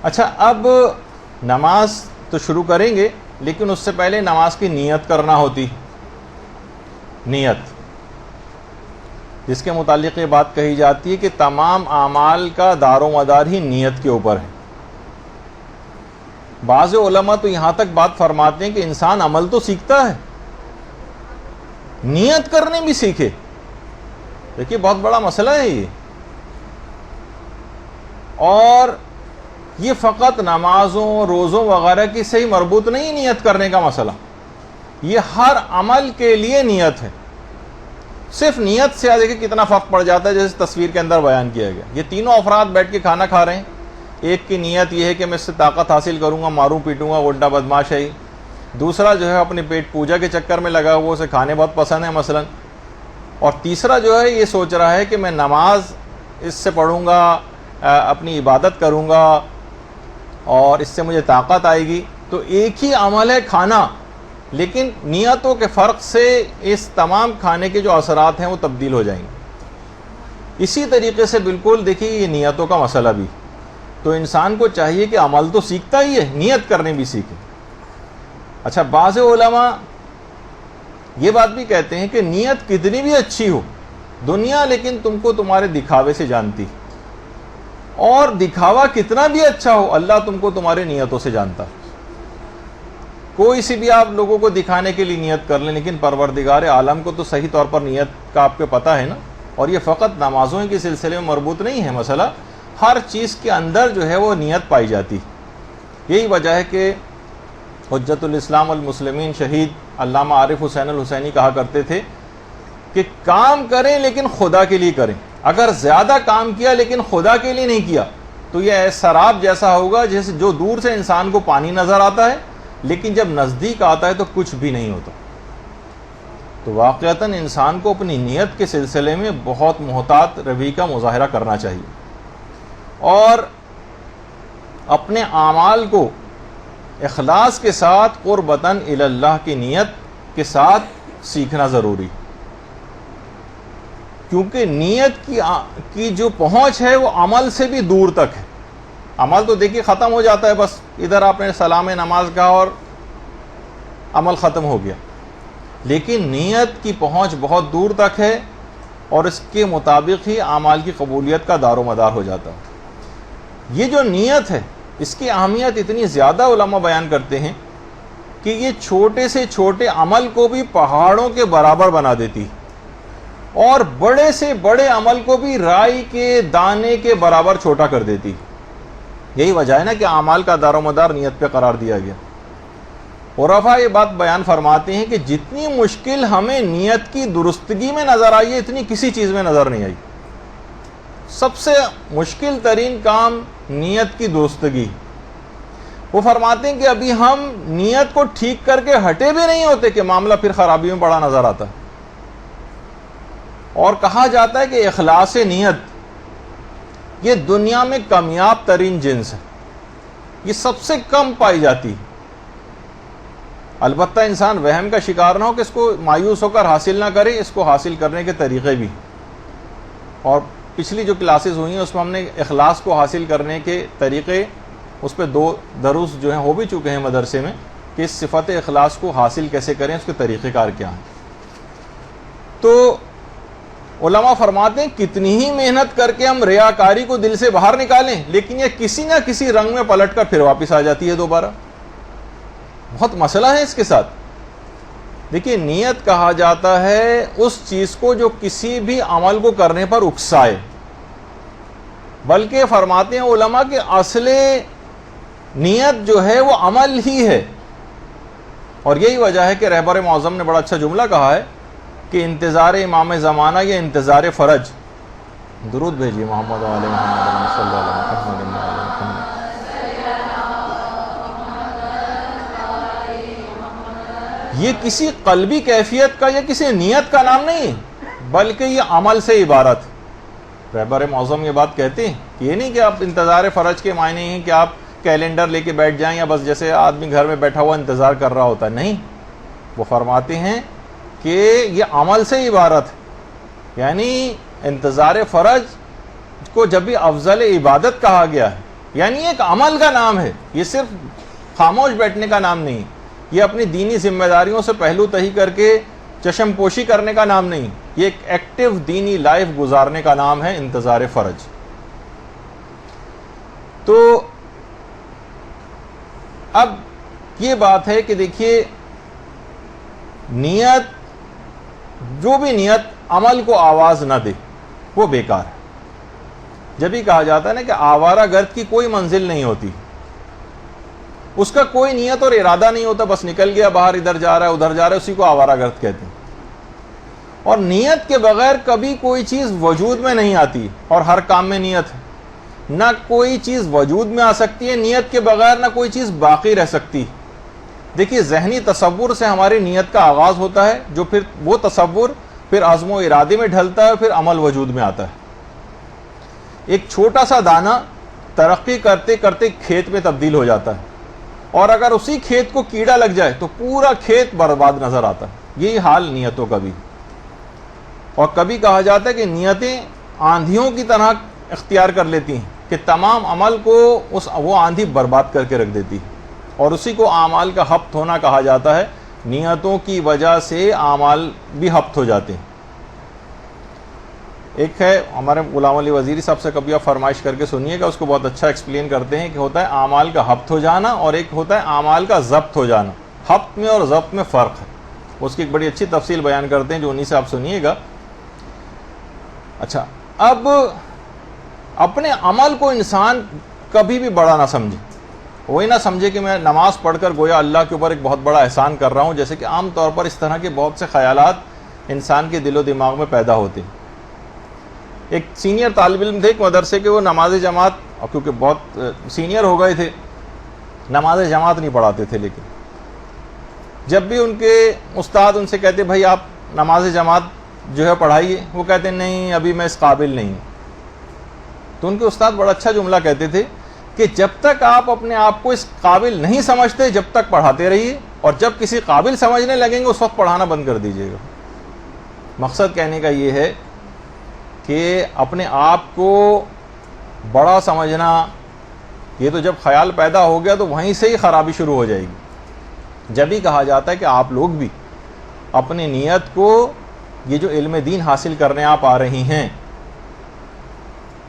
اچھا، اب نماز تو شروع کریں گے، لیکن اس سے پہلے نماز کی نیت کرنا ہوتی. نیت جس کے متعلق یہ بات کہی جاتی ہے کہ تمام اعمال کا دار و مدار ہی نیت کے اوپر ہے. بعض علماء تو یہاں تک بات فرماتے ہیں کہ انسان عمل تو سیکھتا ہے، نیت کرنے بھی سیکھے. دیکھیے بہت بڑا مسئلہ ہے یہ. اور یہ فقط نمازوں روزوں وغیرہ کی سے ہی مربوط نہیں نیت کرنے کا مسئلہ، یہ ہر عمل کے لیے نیت ہے. صرف نیت سے دیکھیں کتنا فرق پڑ جاتا ہے، جیسے تصویر کے اندر بیان کیا گیا. یہ تینوں افراد بیٹھ کے کھانا کھا رہے ہیں. ایک کی نیت یہ ہے کہ میں اس سے طاقت حاصل کروں گا، ماروں پیٹوں گا، الٹا بدماش ہے. دوسرا جو ہے اپنے پیٹ پوجا کے چکر میں لگا ہوا، اسے کھانے بہت پسند ہے مثلا. اور تیسرا جو ہے یہ سوچ رہا ہے کہ میں نماز اس سے پڑھوں گا، اپنی عبادت کروں گا اور اس سے مجھے طاقت آئے گی. تو ایک ہی عمل ہے کھانا، لیکن نیتوں کے فرق سے اس تمام کھانے کے جو اثرات ہیں وہ تبدیل ہو جائیں گے. اسی طریقے سے بالکل دیکھیے یہ نیتوں کا مسئلہ بھی. تو انسان کو چاہیے کہ عمل تو سیکھتا ہی ہے، نیت کرنے بھی سیکھے. اچھا، بعض علماء یہ بات بھی کہتے ہیں کہ نیت کتنی بھی اچھی ہو دنیا لیکن تم کو تمہارے دکھاوے سے جانتی، اور دکھاوا کتنا بھی اچھا ہو اللہ تم کو تمہاری نیتوں سے جانتا. کوئی سی بھی آپ لوگوں کو دکھانے کے لیے نیت کر لیں، لیکن پروردگار عالم کو تو صحیح طور پر نیت کا آپ کو پتہ ہے نا. اور یہ فقط نمازوں کے سلسلے میں مربوط نہیں ہے مسئلہ، ہر چیز کے اندر جو ہے وہ نیت پائی جاتی. یہی وجہ ہے کہ حجت الاسلام والمسلمین شہید علامہ عارف حسین الحسینی کہا کرتے تھے کہ کام کریں لیکن خدا کے لیے کریں. اگر زیادہ کام کیا لیکن خدا کے لیے نہیں کیا تو یہ سراب جیسا ہوگا جیسے جو دور سے انسان کو پانی نظر آتا ہے لیکن جب نزدیک آتا ہے تو کچھ بھی نہیں ہوتا. تو واقعتاً انسان کو اپنی نیت کے سلسلے میں بہت محتاط روی کا مظاہرہ کرنا چاہیے، اور اپنے اعمال کو اخلاص کے ساتھ قربتاً الی اللہ کی نیت کے ساتھ سیکھنا ضروری. کیونکہ نیت کی جو پہنچ ہے وہ عمل سے بھی دور تک ہے. عمل تو دیکھیے ختم ہو جاتا ہے، بس ادھر آپ نے سلام نماز کہا اور عمل ختم ہو گیا. لیکن نیت کی پہنچ بہت دور تک ہے، اور اس کے مطابق ہی اعمال کی قبولیت کا دار و مدار ہو جاتا ہے. یہ جو نیت ہے اس کی اہمیت اتنی زیادہ علماء بیان کرتے ہیں کہ یہ چھوٹے سے چھوٹے عمل کو بھی پہاڑوں کے برابر بنا دیتی، اور بڑے سے بڑے عمل کو بھی رائی کے دانے کے برابر چھوٹا کر دیتی. یہی وجہ ہے نا کہ اعمال کا دار و مدار نیت پہ قرار دیا گیا. عرفاء یہ بات بیان فرماتے ہیں کہ جتنی مشکل ہمیں نیت کی درستگی میں نظر آئی ہے اتنی کسی چیز میں نظر نہیں آئی. سب سے مشکل ترین کام نیت کی درستگی. وہ فرماتے ہیں کہ ابھی ہم نیت کو ٹھیک کر کے ہٹے بھی نہیں ہوتے کہ معاملہ پھر خرابی میں بڑا نظر آتا ہے. اور کہا جاتا ہے کہ اخلاص نیت یہ دنیا میں کامیاب ترین جنس ہے، یہ سب سے کم پائی جاتی. البتہ انسان وہم کا شکار نہ ہو کہ اس کو مایوس ہو کر حاصل نہ کرے، اس کو حاصل کرنے کے طریقے بھی. اور پچھلی جو کلاسز ہوئی ہیں اس میں ہم نے اخلاص کو حاصل کرنے کے طریقے، اس پہ 2 دروس جو ہیں ہو بھی چکے ہیں مدرسے میں کہ اس صفت اخلاص کو حاصل کیسے کریں، اس کے طریقہ کار کیا ہیں. تو علماء فرماتے ہیں کتنی ہی محنت کر کے ہم ریاکاری کو دل سے باہر نکالیں لیکن یہ کسی نہ کسی رنگ میں پلٹ کر پھر واپس آ جاتی ہے دوبارہ. بہت مسئلہ ہے اس کے ساتھ. دیکھیے نیت کہا جاتا ہے اس چیز کو جو کسی بھی عمل کو کرنے پر اکسائے، بلکہ فرماتے ہیں علماء کہ اصل نیت جو ہے وہ عمل ہی ہے. اور یہی وجہ ہے کہ رہبر معظم نے بڑا اچھا جملہ کہا ہے کہ انتظار امام زمانہ یا انتظار فرج. درود بھیجیے محمد علیہ محمد صلی اللہ علیہ وسلم. یہ کسی قلبی کیفیت کا یا کسی نیت کا نام نہیں بلکہ یہ عمل سے عبارت. رہبر معظم یہ بات کہتے ہیں کہ یہ نہیں کہ آپ انتظار فرج کے معنی ہیں کہ آپ کیلنڈر لے کے بیٹھ جائیں یا بس جیسے آدمی گھر میں بیٹھا ہوا انتظار کر رہا ہوتا ہے. نہیں، وہ فرماتے ہیں کہ یہ عمل سے عبارت ہے. یعنی انتظار فرج کو جب بھی افضل عبادت کہا گیا ہے یعنی ایک عمل کا نام ہے، یہ صرف خاموش بیٹھنے کا نام نہیں، یہ اپنی دینی ذمہ داریوں سے پہلو تہی کر کے چشم پوشی کرنے کا نام نہیں، یہ ایک ایکٹیو دینی لائف گزارنے کا نام ہے انتظار فرج۔ تو اب یہ بات ہے کہ دیکھیے نیت، جو بھی نیت عمل کو آواز نہ دے وہ بیکار ہے۔ جب ہی کہا جاتا ہے نا کہ آوارہ گرد کی کوئی منزل نہیں ہوتی، اس کا کوئی نیت اور ارادہ نہیں ہوتا، بس نکل گیا باہر، ادھر جا رہا ہے ادھر جا رہا ہے، اسی کو آوارہ گرد کہتے ہیں۔ اور نیت کے بغیر کبھی کوئی چیز وجود میں نہیں آتی، اور ہر کام میں نیت ہے، نہ کوئی چیز وجود میں آ سکتی ہے نیت کے بغیر، نہ کوئی چیز باقی رہ سکتی۔ دیکھیے ذہنی تصور سے ہماری نیت کا آغاز ہوتا ہے، جو پھر وہ تصور پھر عزم و ارادے میں ڈھلتا ہے، پھر عمل وجود میں آتا ہے۔ ایک چھوٹا سا دانہ ترقی کرتے کرتے کھیت میں تبدیل ہو جاتا ہے، اور اگر اسی کھیت کو کیڑا لگ جائے تو پورا کھیت برباد نظر آتا ہے۔ یہی حال نیتوں کا بھی۔ اور کبھی کہا جاتا ہے کہ نیتیں آندھیوں کی طرح اختیار کر لیتی ہیں کہ تمام عمل کو وہ آندھی برباد کر کے رکھ دیتی ہے، اور اسی کو اعمال کا ہفت ہونا کہا جاتا ہے۔ نیتوں کی وجہ سے اعمال بھی ہفت ہو جاتے ہیں۔ ایک ہے ہمارے غلام علی وزیری صاحب سے، کبھی آپ فرمائش کر کے سنیے گا، اس کو بہت اچھا ایکسپلین کرتے ہیں کہ ہوتا ہے اعمال کا ہفت ہو جانا اور ایک ہوتا ہے اعمال کا ضبط ہو جانا۔ ہفت میں اور ضبط میں فرق ہے، اس کی ایک بڑی اچھی تفصیل بیان کرتے ہیں جو انہی سے آپ سنیے گا۔ اچھا، اب اپنے عمل کو انسان کبھی بھی بڑا نہ سمجھے، وہی نہ سمجھے کہ میں نماز پڑھ کر گویا اللہ کے اوپر ایک بہت بڑا احسان کر رہا ہوں، جیسے کہ عام طور پر اس طرح کے بہت سے خیالات انسان کے دل و دماغ میں پیدا ہوتے ہیں۔ ایک سینئر طالب علم تھے ایک مدرسے کے، وہ نماز جماعت، کیونکہ بہت سینئر ہو گئے تھے، نماز جماعت نہیں پڑھاتے تھے، لیکن جب بھی ان کے استاد ان سے کہتے بھائی آپ نماز جماعت جو ہے پڑھائیے، وہ کہتے ہیں نہیں ابھی میں اس قابل نہیں۔ تو ان کے استاد بڑا اچھا جملہ کہتے تھے کہ جب تک آپ اپنے آپ کو اس قابل نہیں سمجھتے جب تک پڑھاتے رہیے، اور جب کسی قابل سمجھنے لگیں گے اس وقت پڑھانا بند کر دیجیے گا۔ مقصد کہنے کا یہ ہے کہ اپنے آپ کو بڑا سمجھنا، یہ تو جب خیال پیدا ہو گیا تو وہیں سے ہی خرابی شروع ہو جائے گی۔ جب ہی کہا جاتا ہے کہ آپ لوگ بھی اپنی نیت کو، یہ جو علم دین حاصل کرنے آپ آ رہی ہیں،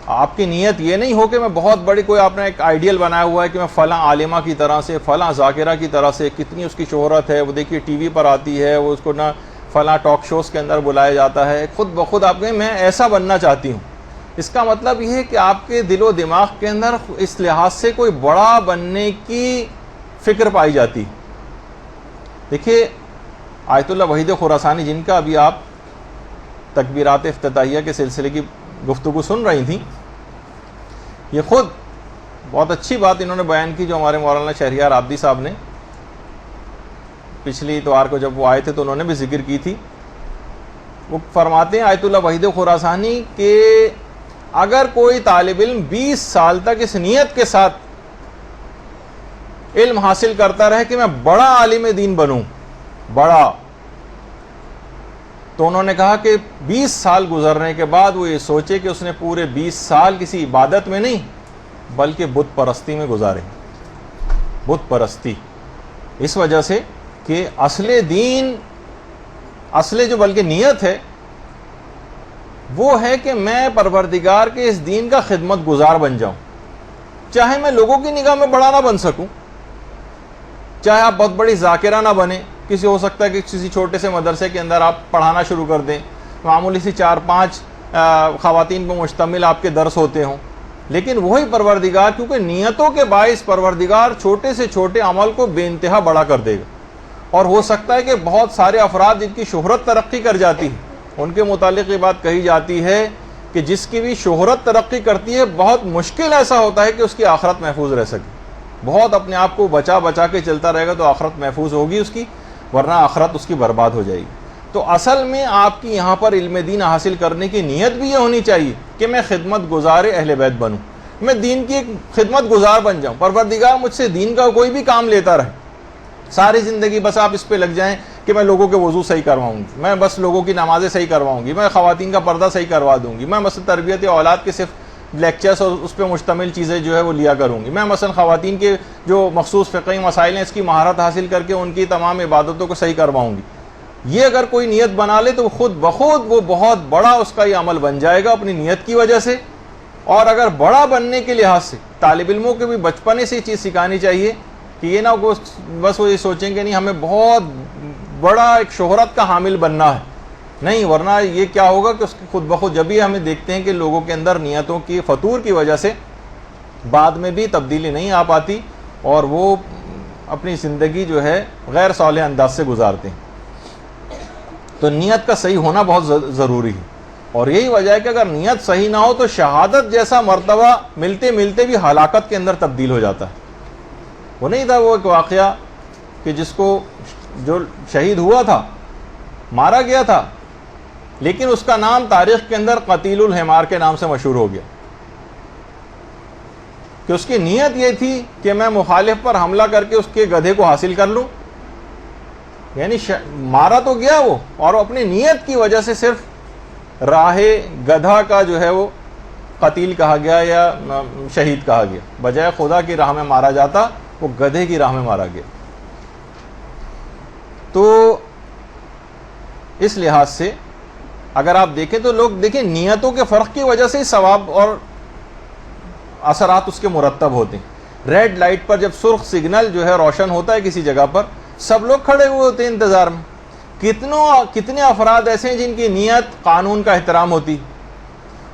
آپ کی نیت یہ نہیں ہو کہ میں بہت بڑی کوئی آپ نے ایک آئیڈیل بنایا ہوا ہے کہ میں فلاں عالمہ کی طرح سے، فلاں ذاکرہ کی طرح سے، کتنی اس کی شہرت ہے، وہ دیکھیے ٹی وی پر آتی ہے، وہ اس کو نہ فلاں ٹاک شوز کے اندر بلایا جاتا ہے، خود بخود آپ کہیں میں ایسا بننا چاہتی ہوں۔ اس کا مطلب یہ ہے کہ آپ کے دل و دماغ کے اندر اس لحاظ سے کوئی بڑا بننے کی فکر پائی جاتی۔ دیکھیے آیت اللہ وحید خراسانی، جن کا ابھی آپ تکبیرات افتتاحیہ کے سلسلے کی گفتگو سن رہی تھیں، یہ خود بہت اچھی بات انہوں نے بیان کی جو ہمارے مولانا شہریار عابدی صاحب نے پچھلی اتوار کو جب وہ آئے تھے تو انہوں نے بھی ذکر کی تھی۔ وہ فرماتے ہیں آیت اللہ وحید خراسانی کہ اگر کوئی طالب علم 20 سال تک اس نیت کے ساتھ علم حاصل کرتا رہے کہ میں بڑا عالم دین بنوں، بڑا، تو انہوں نے کہا کہ 20 سال گزرنے کے بعد وہ یہ سوچے کہ اس نے پورے 20 سال کسی عبادت میں نہیں بلکہ بت پرستی میں گزارے۔ بت پرستی اس وجہ سے کہ اصل دین، اصل جو بلکہ نیت ہے وہ ہے کہ میں پروردگار کے اس دین کا خدمت گزار بن جاؤں، چاہے میں لوگوں کی نگاہ میں بڑا نہ بن سکوں، چاہے آپ بہت بڑی ذاکرہ نہ بنے، کسی ہو سکتا ہے کہ کسی چھوٹے سے مدرسے کے اندر آپ پڑھانا شروع کر دیں، معمولی سی 4-5 خواتین پر مشتمل آپ کے درس ہوتے ہوں، لیکن وہی پروردگار، کیونکہ نیتوں کے باعث پروردگار چھوٹے سے چھوٹے عمل کو بے انتہا بڑا کر دے گا۔ اور ہو سکتا ہے کہ بہت سارے افراد جن کی شہرت ترقی کر جاتی ہے، ان کے متعلق یہ بات کہی جاتی ہے کہ جس کی بھی شہرت ترقی کرتی ہے بہت مشکل ایسا ہوتا ہے کہ اس کی آخرت محفوظ رہ سکے، بہت اپنے آپ کو بچا بچا کے چلتا رہے گا تو آخرت محفوظ ہوگی اس کی، ورنہ آخرت اس کی برباد ہو جائے گی۔ تو اصل میں آپ کی یہاں پر علم دین حاصل کرنے کی نیت بھی یہ ہونی چاہیے کہ میں خدمت گزار اہل بیت بنوں، میں دین کی ایک خدمت گزار بن جاؤں، پروردگار مجھ سے دین کا کوئی بھی کام لیتا رہے، ساری زندگی بس آپ اس پہ لگ جائیں کہ میں لوگوں کے وضو صحیح کرواؤں گی، میں بس لوگوں کی نمازیں صحیح کرواؤں گی، میں خواتین کا پردہ صحیح کروا دوں گی، میں بس تربیت اولاد کے صرف لیکچرز اور اس پہ مشتمل چیزیں جو ہے وہ لیا کروں گی. میں مثلا خواتین کے جو مخصوص فقہی مسائل ہیں اس کی مہارت حاصل کر کے ان کی تمام عبادتوں کو صحیح کرواؤں گی. یہ اگر کوئی نیت بنا لے تو خود بخود وہ بہت بڑا اس کا یہ عمل بن جائے گا اپنی نیت کی وجہ سے. اور اگر بڑا بننے کے لحاظ سے طالب علموں کو بھی بچپنے سے یہ چیز سکھانی چاہیے کہ یہ نہ بس وہ یہ سوچیں کہ نہیں ہمیں بہت بڑا ایک شہرت کا حامل بننا ہے. نہیں، ورنہ یہ کیا ہوگا کہ اس کی خود بخود جب ہی ہمیں دیکھتے ہیں کہ لوگوں کے اندر نیتوں کی فطور کی وجہ سے بعد میں بھی تبدیلی نہیں آ پاتی اور وہ اپنی زندگی جو ہے غیر صالح انداز سے گزارتے ہیں. تو نیت کا صحیح ہونا بہت ضروری ہے. اور یہی وجہ ہے کہ اگر نیت صحیح نہ ہو تو شہادت جیسا مرتبہ ملتے ملتے بھی ہلاکت کے اندر تبدیل ہو جاتا ہے. وہ نہیں تھا وہ ایک واقعہ کہ جس کو جو شہید ہوا تھا، مارا گیا تھا، لیکن اس کا نام تاریخ کے اندر قتیل الحمار کے نام سے مشہور ہو گیا کہ اس کی نیت یہ تھی کہ میں مخالف پر حملہ کر کے اس کے گدھے کو حاصل کر لوں. یعنی مارا تو گیا وہ، اور اپنی نیت کی وجہ سے صرف راہ گدھا کا جو ہے وہ قتیل کہا گیا یا شہید کہا گیا. بجائے خدا کی راہ میں مارا جاتا وہ گدھے کی راہ میں مارا گیا. تو اس لحاظ سے اگر آپ دیکھیں تو لوگ دیکھیں نیتوں کے فرق کی وجہ سے ہی ثواب اور اثرات اس کے مرتب ہوتے ہیں. ریڈ لائٹ پر جب سرخ سگنل جو ہے روشن ہوتا ہے کسی جگہ پر، سب لوگ کھڑے ہوئے ہوتے ہیں انتظار میں. کتنے افراد ایسے ہیں جن کی نیت قانون کا احترام ہوتی،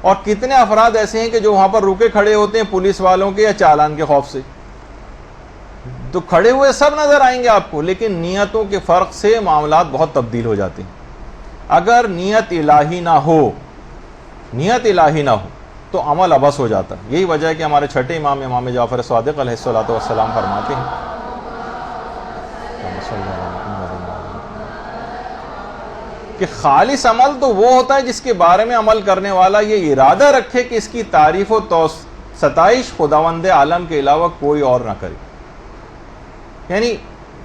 اور کتنے افراد ایسے ہیں کہ جو وہاں پر رکے کھڑے ہوتے ہیں پولیس والوں کے یا چالان کے خوف سے. تو کھڑے ہوئے سب نظر آئیں گے آپ کو، لیکن نیتوں کے فرق سے معاملات بہت تبدیل ہو جاتے ہیں. اگر نیت الہی نہ ہو تو عمل عبث ہو جاتا ہے. یہی وجہ ہے کہ ہمارے چھٹے امام جعفر صادق علیہ الصلوۃ والسلام فرماتے ہیں کہ خالص عمل تو وہ ہوتا ہے جس کے بارے میں عمل کرنے والا یہ ارادہ رکھے کہ اس کی تعریف و ستائش خداوند عالم کے علاوہ کوئی اور نہ کرے. یعنی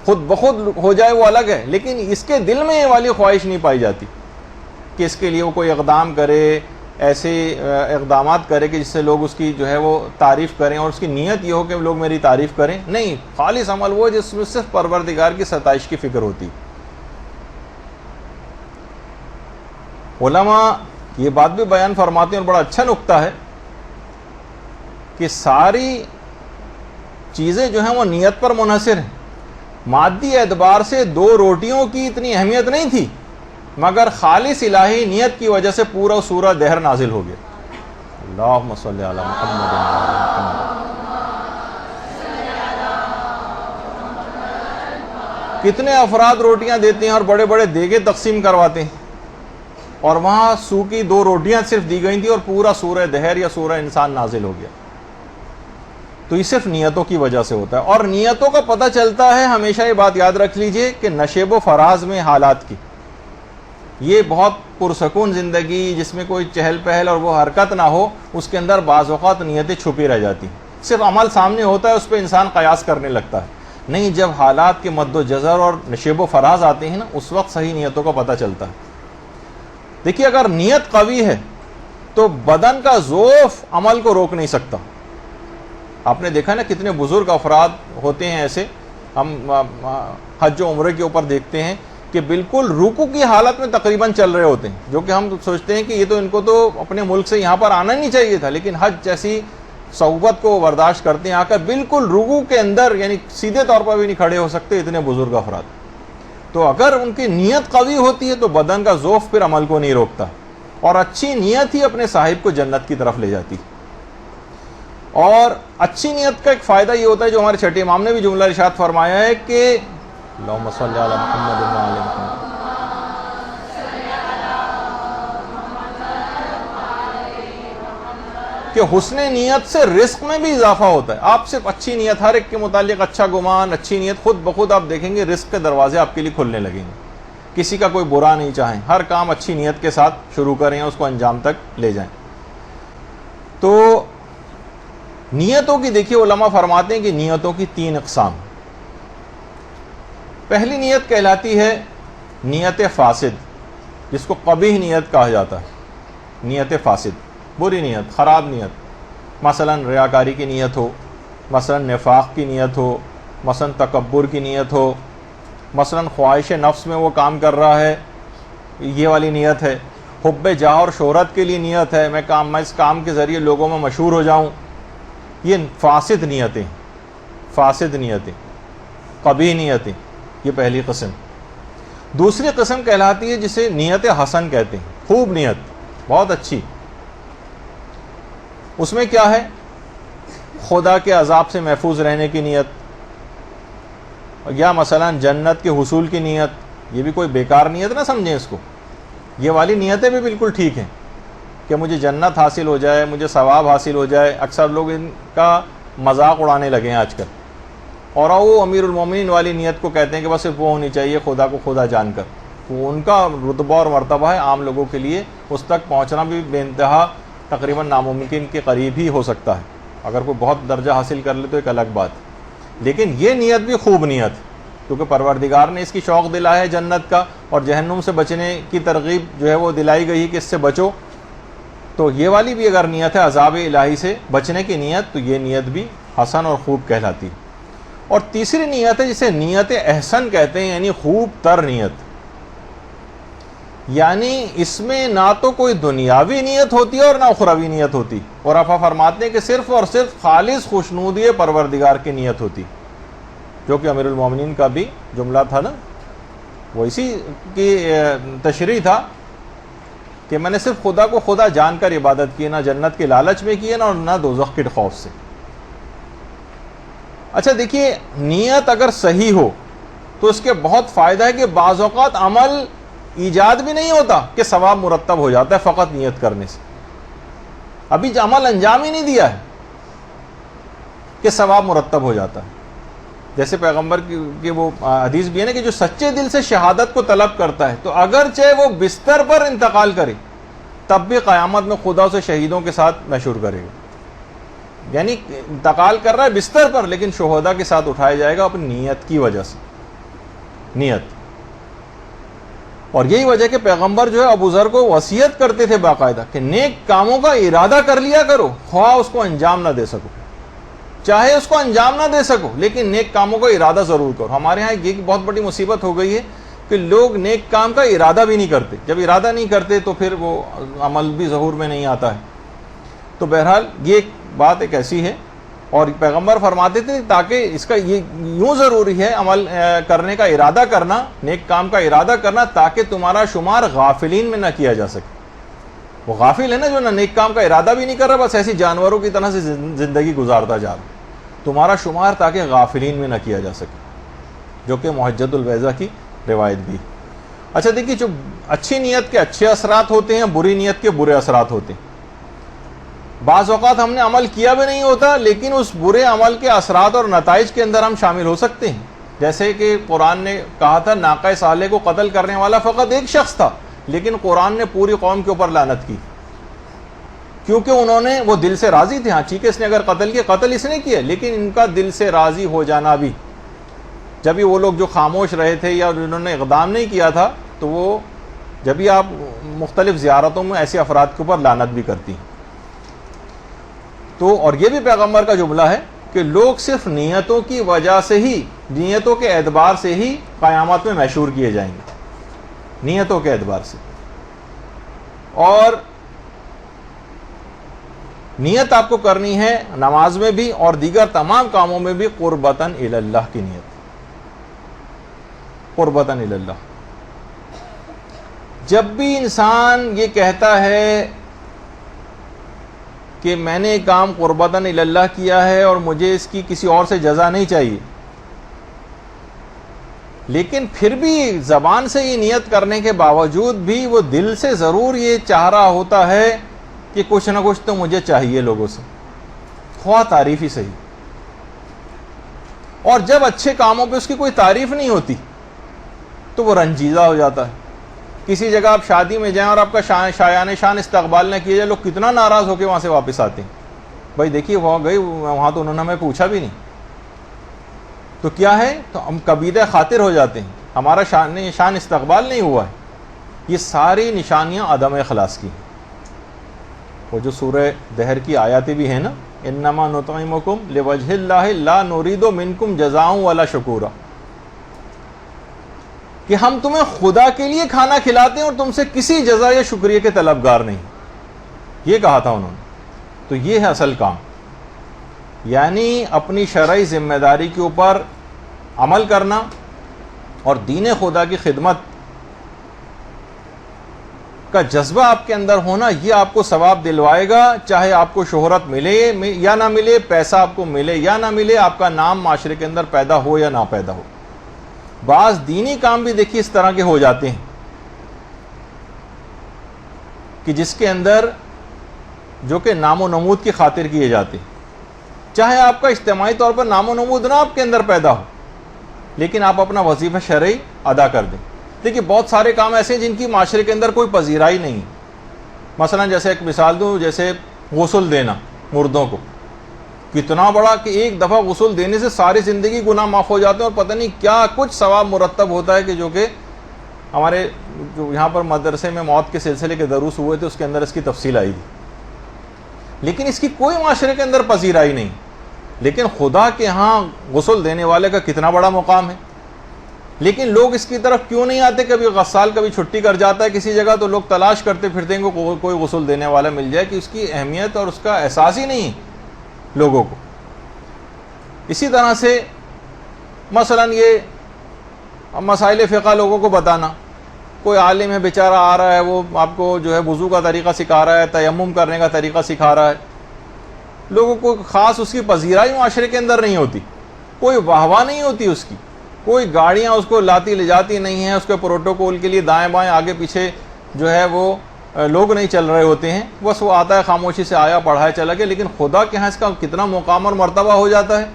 خود بخود ہو جائے وہ الگ ہے، لیکن اس کے دل میں یہ والی خواہش نہیں پائی جاتی کہ اس کے لیے وہ کوئی اقدام کرے، ایسے اقدامات کرے کہ جس سے لوگ اس کی جو ہے وہ تعریف کریں اور اس کی نیت یہ ہو کہ لوگ میری تعریف کریں. نہیں، خالص عمل وہ جس میں صرف پروردگار کی ستائش کی فکر ہوتی. علماء یہ بات بھی بیان فرماتے ہیں اور بڑا اچھا نکتہ ہے کہ ساری چیزیں جو ہیں وہ نیت پر منحصر ہیں. مادی اعتبار سے 2 روٹیوں کی اتنی اہمیت نہیں تھی، مگر خالص الہی نیت کی وجہ سے پورا سورہ دہر نازل ہو گیا. اللہم صلی علی محمد و علی محمد. کتنے افراد روٹیاں دیتے ہیں اور بڑے بڑے دیگے تقسیم کرواتے ہیں، اور وہاں سو کی 2 روٹیاں صرف دی گئی تھی اور پورا سورہ دہر یا سورہ انسان نازل ہو گیا. تو یہ صرف نیتوں کی وجہ سے ہوتا ہے. اور نیتوں کا پتہ چلتا ہے، ہمیشہ یہ بات یاد رکھ لیجئے کہ نشیب و فراز میں حالات کی، یہ بہت پرسکون زندگی جس میں کوئی چہل پہل اور وہ حرکت نہ ہو، اس کے اندر بعض اوقات نیتیں چھپی رہ جاتی ہیں. صرف عمل سامنے ہوتا ہے، اس پہ انسان قیاس کرنے لگتا ہے. نہیں، جب حالات کے مد و جزر اور نشیب و فراز آتے ہیں نا، اس وقت صحیح نیتوں کا پتہ چلتا ہے. دیکھیے اگر نیت قوی ہے تو بدن کا ضعف عمل کو روک نہیں سکتا. آپ نے دیکھا نا کتنے بزرگ افراد ہوتے ہیں ایسے، ہم حج و عمرے کے اوپر دیکھتے ہیں کہ بالکل رکوع کی حالت میں تقریباً چل رہے ہوتے ہیں، جو کہ ہم سوچتے ہیں کہ یہ تو ان کو تو اپنے ملک سے یہاں پر آنا نہیں چاہیے تھا، لیکن حج جیسی صعوبت کو برداشت کرتے ہیں آ کر بالکل رکوع کے اندر، یعنی سیدھے طور پر بھی نہیں کھڑے ہو سکتے اتنے بزرگ افراد. تو اگر ان کی نیت قوی ہوتی ہے تو بدن کا ضعف پھر عمل کو نہیں روکتا، اور اچھی نیت ہی اپنے صاحب کو جنت کی طرف لے جاتی. اور اچھی نیت کا ایک فائدہ یہ ہوتا ہے جو ہمارے چھٹے امام نے بھی جملہ ارشاد فرمایا ہے کہ اللہم صلی علی محمد و علی محمد، کہ حسن نیت سے رزق میں بھی اضافہ ہوتا ہے. آپ صرف اچھی نیت، ہر ایک کے متعلق اچھا گمان، اچھی نیت، خود بخود آپ دیکھیں گے رزق کے دروازے آپ کے لیے کھلنے لگیں گے. کسی کا کوئی برا نہیں چاہیں، ہر کام اچھی نیت کے ساتھ شروع کریں، اس کو انجام تک لے جائیں. تو نیتوں کی دیکھیے علماء فرماتے ہیں کہ نیتوں کی 3 اقسام. پہلی نیت کہلاتی ہے نیت فاسد، جس کو قبیح نیت کہا جاتا ہے. نیت فاسد، بری نیت، خراب نیت. مثلا ریاکاری کی نیت ہو، مثلا نفاق کی نیت ہو، مثلا تکبر کی نیت ہو، مثلا خواہش نفس میں وہ کام کر رہا ہے، یہ والی نیت ہے، حب جاہ اور شہرت کے لیے نیت ہے، میں اس کام کے ذریعے لوگوں میں مشہور ہو جاؤں، یہ فاسد نیتیں، فاسد نیتیں، قبیح نیتیں، یہ پہلی قسم۔ دوسری قسم کہلاتی ہے جسے نیت حسن کہتے ہیں، خوب نیت، بہت اچھی۔ اس میں کیا ہے؟ خدا کے عذاب سے محفوظ رہنے کی نیت، یا مثلا جنت کے حصول کی نیت۔ یہ بھی کوئی بیکار نیت نہ سمجھیں اس کو، یہ والی نیتیں بھی بالکل ٹھیک ہیں کہ مجھے جنت حاصل ہو جائے، مجھے ثواب حاصل ہو جائے۔ اکثر لوگ ان کا مذاق اڑانے لگے ہیں آج کل، اور وہ امیر المومنین والی نیت کو کہتے ہیں کہ بس صرف وہ ہونی چاہیے خدا کو خدا جان کر۔ وہ ان کا رتبہ اور مرتبہ ہے، عام لوگوں کے لیے اس تک پہنچنا بھی بے انتہا تقریباً ناممکن کے قریب ہی ہو سکتا ہے۔ اگر کوئی بہت درجہ حاصل کر لے تو ایک الگ بات، لیکن یہ نیت بھی خوب نیت، کیونکہ پروردگار نے اس کی شوق دلایا ہے جنت کا، اور جہنم سے بچنے کی ترغیب جو ہے وہ دلائی گئی کہ اس سے بچو۔ تو یہ والی بھی اگر نیت ہے عذاب الہی سے بچنے کی نیت، تو یہ نیت بھی حسن اور خوب کہلاتی۔ اور تیسری نیت ہے جسے نیت احسن کہتے ہیں، یعنی خوب تر نیت، یعنی اس میں نہ تو کوئی دنیاوی نیت ہوتی ہے اور نہ اخروی نیت ہوتی، اور آپ فرماتے ہیں کہ صرف اور صرف خالص خوشنودی پروردگار کی نیت ہوتی، جو کہ امیر المومنین کا بھی جملہ تھا نا، وہ اسی کی تشریح تھا کہ میں نے صرف خدا کو خدا جان کر عبادت کی، نہ جنت کے لالچ میں کی ہے نہ دوزخ کے خوف سے۔ اچھا دیکھیے، نیت اگر صحیح ہو تو اس کے بہت فائدہ ہے کہ بعض اوقات عمل ایجاد بھی نہیں ہوتا کہ ثواب مرتب ہو جاتا ہے فقط نیت کرنے سے، ابھی عمل انجام ہی نہیں دیا ہے کہ ثواب مرتب ہو جاتا ہے۔ جیسے پیغمبر کی وہ حدیث بھی ہے نا کہ جو سچے دل سے شہادت کو طلب کرتا ہے تو اگرچہ وہ بستر پر انتقال کرے تب بھی قیامت میں خدا اسے شہیدوں کے ساتھ مشہور کرے گا، یعنی انتقال کر رہا ہے بستر پر لیکن شہداء کے ساتھ اٹھایا جائے گا اپنی نیت کی وجہ سے، نیت۔ اور یہی وجہ کہ پیغمبر جو ہے ابو ذر کو وصیت کرتے تھے باقاعدہ کہ نیک کاموں کا ارادہ کر لیا کرو، خواہ اس کو انجام نہ دے سکو، چاہے اس کو انجام نہ دے سکو لیکن نیک کاموں کا ارادہ ضرور کرو۔ ہمارے ہاں یہ بہت بڑی مصیبت ہو گئی ہے کہ لوگ نیک کام کا ارادہ بھی نہیں کرتے، جب ارادہ نہیں کرتے تو پھر وہ عمل بھی ظہور میں نہیں آتا ہے۔ تو بہرحال یہ بات ایک ایسی ہے، اور پیغمبر فرماتے تھے تاکہ اس کا یہ یوں ضروری ہے عمل کرنے کا ارادہ کرنا، نیک کام کا ارادہ کرنا، تاکہ تمہارا شمار غافلین میں نہ کیا جا سکے۔ وہ غافل ہے نا جو نہ نیک کام کا ارادہ بھی نہیں کر رہا، بس ایسی جانوروں کی طرح سے زندگی گزارتا جا رہا، تمہارا شمار تاکہ غافلین میں نہ کیا جا سکے، جو کہ محجت الویزہ کی روایت بھی۔ اچھا دیکھیے، جو اچھی نیت کے اچھے اثرات ہوتے ہیں، بری نیت کے برے اثرات ہوتے ہیں۔ بعض اوقات ہم نے عمل کیا بھی نہیں ہوتا لیکن اس برے عمل کے اثرات اور نتائج کے اندر ہم شامل ہو سکتے ہیں، جیسے کہ قرآن نے کہا تھا ناقہ صالح کو قتل کرنے والا فقط ایک شخص تھا، لیکن قرآن نے پوری قوم کے اوپر لعنت کی، کیونکہ انہوں نے وہ دل سے راضی تھے، ہاں ٹھیک ہے اس نے اگر قتل کیا، قتل اس نے کیا، لیکن ان کا دل سے راضی ہو جانا بھی، جبھی وہ لوگ جو خاموش رہے تھے یا جنہوں نے اقدام نہیں کیا تھا، تو وہ جبھی آپ مختلف زیارتوں میں ایسے افراد کے اوپر لعنت بھی کرتی ہیں۔ تو اور یہ بھی پیغمبر کا جملہ ہے کہ لوگ صرف نیتوں کی وجہ سے ہی، نیتوں کے اعتبار سے ہی قیامت میں مشہور کیے جائیں گے، نیتوں کے اعتبار سے۔ اور نیت آپ کو کرنی ہے نماز میں بھی اور دیگر تمام کاموں میں بھی قربتاً الی اللہ کی نیت، قربتاً الی اللہ۔ جب بھی انسان یہ کہتا ہے کہ میں نے کام قربتاً الی اللہ کیا ہے اور مجھے اس کی کسی اور سے جزا نہیں چاہیے، لیکن پھر بھی زبان سے یہ نیت کرنے کے باوجود بھی وہ دل سے ضرور یہ چاہ رہا ہوتا ہے کہ کچھ نہ کچھ تو مجھے چاہیے لوگوں سے، خواہ تعریف ہی صحیح۔ اور جب اچھے کاموں پہ اس کی کوئی تعریف نہیں ہوتی تو وہ رنجیدہ ہو جاتا ہے۔ کسی جگہ آپ شادی میں جائیں اور آپ کا شایان شان استقبال نہ کیا جائے، لوگ کتنا ناراض ہو کے وہاں سے واپس آتے ہیں، بھائی دیکھیے وہاں گئے، وہاں تو انہوں نے ہمیں پوچھا بھی نہیں، تو کیا ہے، تو ہم کبیدہ خاطر ہو جاتے ہیں، ہمارا شان استقبال نہیں ہوا ہے۔ یہ ساری نشانیاں عدم اخلاص کی، وہ جو سورہ دہر کی آیاتیں بھی ہیں نا، انما نطعمکم لوجہ اللہ لا نرید منکم جزاء ولا شکورا، کہ ہم تمہیں خدا کے لیے کھانا کھلاتے ہیں اور تم سے کسی جزا یا شکریہ کے طلبگار نہیں، یہ کہا تھا انہوں نے۔ تو یہ ہے اصل کام، یعنی اپنی شرعی ذمہ داری کے اوپر عمل کرنا اور دین خدا کی خدمت کا جذبہ آپ کے اندر ہونا، یہ آپ کو ثواب دلوائے گا، چاہے آپ کو شہرت ملے یا نہ ملے، پیسہ آپ کو ملے یا نہ ملے، آپ کا نام معاشرے کے اندر پیدا ہو یا نہ پیدا ہو۔ بعض دینی کام بھی دیکھیے اس طرح کے ہو جاتے ہیں کہ جس کے اندر جو کہ نام و نمود کی خاطر کیے جاتے ہیں، چاہے آپ کا اجتماعی طور پر نام و نمود نہ آپ کے اندر پیدا ہو، لیکن آپ اپنا وظیفہ شرعی ادا کر دیں۔ دیکھیے بہت سارے کام ایسے ہیں جن کی معاشرے کے اندر کوئی پذیرائی نہیں ہے، مثلا جیسے ایک مثال دوں، جیسے غسل دینا مردوں کو، کتنا بڑا کہ ایک دفعہ غسل دینے سے ساری زندگی گناہ معاف ہو جاتے ہیں، اور پتہ نہیں کیا کچھ ثواب مرتب ہوتا ہے، کہ جو کہ ہمارے جو یہاں پر مدرسے میں موت کے سلسلے کے دروس ہوئے تھے اس کے اندر اس کی تفصیل آئی تھی، لیکن اس کی کوئی معاشرے کے اندر پذیرائی نہیں۔ لیکن خدا کے ہاں غسل دینے والے کا کتنا بڑا مقام ہے، لیکن لوگ اس کی طرف کیوں نہیں آتے؟ کبھی غسال کبھی چھٹی کر جاتا ہے کسی جگہ تو لوگ تلاش کرتے پھرتے ہیں کہ کوئی غسل دینے والا مل جائے، کہ اس کی اہمیت اور اس کا احساس ہی نہیں ہے لوگوں کو۔ اسی طرح سے مثلا یہ مسائل فقہ لوگوں کو بتانا، کوئی عالم ہے بیچارہ آ رہا ہے، وہ آپ کو جو ہے وضو کا طریقہ سکھا رہا ہے، تیمم کرنے کا طریقہ سکھا رہا ہے، لوگوں کو خاص اس کی پذیرائی معاشرے کے اندر نہیں ہوتی، کوئی واہ نہیں ہوتی اس کی، کوئی گاڑیاں اس کو لاتی لے جاتی نہیں ہیں، اس کے پروٹوکول کے لیے دائیں بائیں آگے پیچھے جو ہے وہ لوگ نہیں چل رہے ہوتے ہیں، بس وہ آتا ہے خاموشی سے آیا پڑھایا چلا گیا، لیکن خدا کے ہاں اس کا کتنا مقام اور مرتبہ ہو جاتا ہے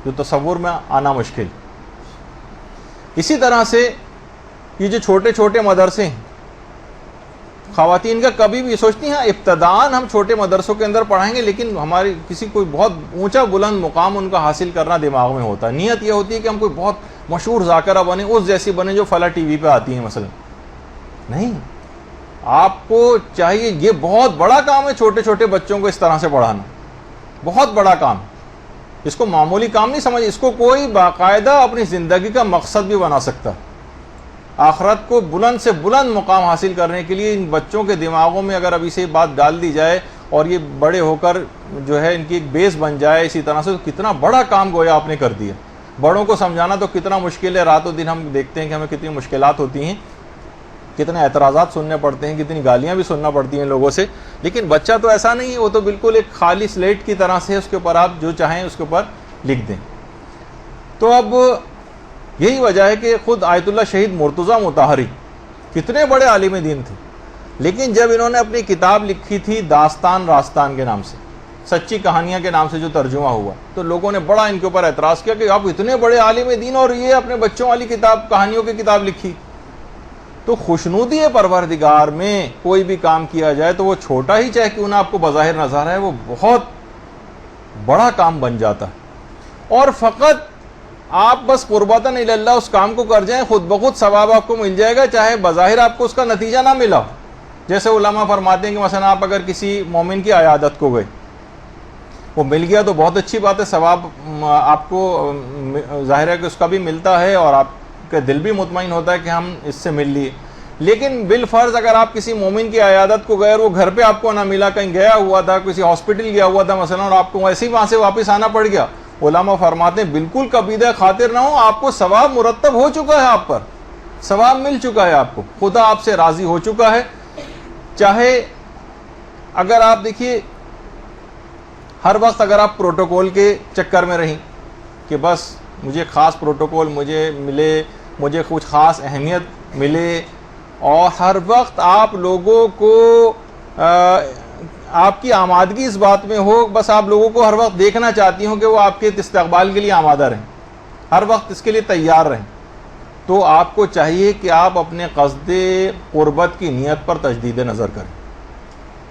جو تصور میں آنا مشکل۔ اسی طرح سے یہ جو چھوٹے چھوٹے مدرسے ہیں، خواتین کا کبھی بھی سوچتی ہیں ابتداً ہم چھوٹے مدرسوں کے اندر پڑھائیں گے، لیکن ہماری کسی کوئی بہت اونچا بلند مقام ان کا حاصل کرنا دماغ میں ہوتا ہے، نیت یہ ہوتی ہے کہ ہم کوئی بہت مشہور ذاکرہ بنے، اس جیسی بنے جو فلاں ٹی وی پہ آتی ہیں مثلا۔ نہیں، آپ کو چاہیے، یہ بہت بڑا کام ہے چھوٹے چھوٹے بچوں کو اس طرح سے پڑھانا، بہت بڑا کام، اس کو معمولی کام نہیں سمجھ، اس کو کوئی باقاعدہ اپنی زندگی کا مقصد بھی بنا سکتا ہے۔ آخرت کو بلند سے بلند مقام حاصل کرنے کے لیے ان بچوں کے دماغوں میں اگر ابھی سے یہ بات ڈال دی جائے اور یہ بڑے ہو کر جو ہے ان کی ایک بیس بن جائے اسی طرح سے، تو کتنا بڑا کام گویا آپ نے کر دیا۔ بڑوں کو سمجھانا تو کتنا مشکل ہے، رات و دن ہم دیکھتے ہیں کہ ہمیں کتنی مشکلات ہوتی ہیں، کتنے اعتراضات سننے پڑتے ہیں، کتنی گالیاں بھی سننا پڑتی ہیں لوگوں سے، لیکن بچہ تو ایسا نہیں ہے، وہ تو بالکل ایک خالی سلیٹ کی طرح سے، اس کے اوپر آپ جو چاہیں اس کے اوپر لکھ دیں۔ تو اب یہی وجہ ہے کہ خود آیت اللہ شہید مرتضیٰ مطہری کتنے بڑے عالم دین تھے، لیکن جب انہوں نے اپنی کتاب لکھی تھی داستان راستان کے نام سے، سچی کہانیاں کے نام سے جو ترجمہ ہوا، تو لوگوں نے بڑا ان کے اوپر اعتراض کیا کہ آپ اتنے بڑے عالم دین اور یہ اپنے بچوں والی کتاب، کہانیوں کی کتاب لکھی۔ تو خوشنودی پروردگار میں کوئی بھی کام کیا جائے تو وہ چھوٹا ہی چاہے کیوں نہ آپ کو بظاہر نظر ہے، وہ بہت بڑا کام بن جاتا ہے، اور فقط آپ بس قربتاً الی اللہ اس کام کو کر جائیں، خود بخود ثواب آپ کو مل جائے گا، چاہے بظاہر آپ کو اس کا نتیجہ نہ ملا۔ جیسے علماء فرماتے ہیں کہ مثلا آپ اگر کسی مومن کی عیادت کو گئے، وہ مل گیا تو بہت اچھی بات ہے، ثواب آپ کو ظاہر ہے کہ اس کا بھی ملتا ہے، اور آپ کا دل بھی مطمئن ہوتا ہے کہ ہم اس سے مل لیے۔ لیکن بالفرض اگر آپ کسی مومن کی عیادت کو گئے اور وہ گھر پہ آپ کو نہ ملا، کہیں گیا ہوا تھا، کسی ہاسپٹل گیا ہوا تھا مثلا، اور آپ کو ویسے ہی وہاں سے واپس آنا پڑ گیا، علماء فرماتے ہیں بالکل کبیدہ خاطر نہ ہو، آپ کو ثواب مرتب ہو چکا ہے، آپ پر ثواب مل چکا ہے، آپ کو خدا آپ سے راضی ہو چکا ہے۔ چاہے اگر آپ دیکھیے ہر وقت اگر آپ پروٹوکول کے چکر میں رہیں کہ بس مجھے خاص پروٹوکول مجھے ملے، مجھے کچھ خاص اہمیت ملے، اور ہر وقت آپ لوگوں کو آپ کی آمادگی اس بات میں ہو، بس آپ لوگوں کو ہر وقت دیکھنا چاہتی ہوں کہ وہ آپ کے استقبال کے لیے آمادہ رہیں، ہر وقت اس کے لیے تیار رہیں، تو آپ کو چاہیے کہ آپ اپنے قصد قربت کی نیت پر تجدید نظر کریں،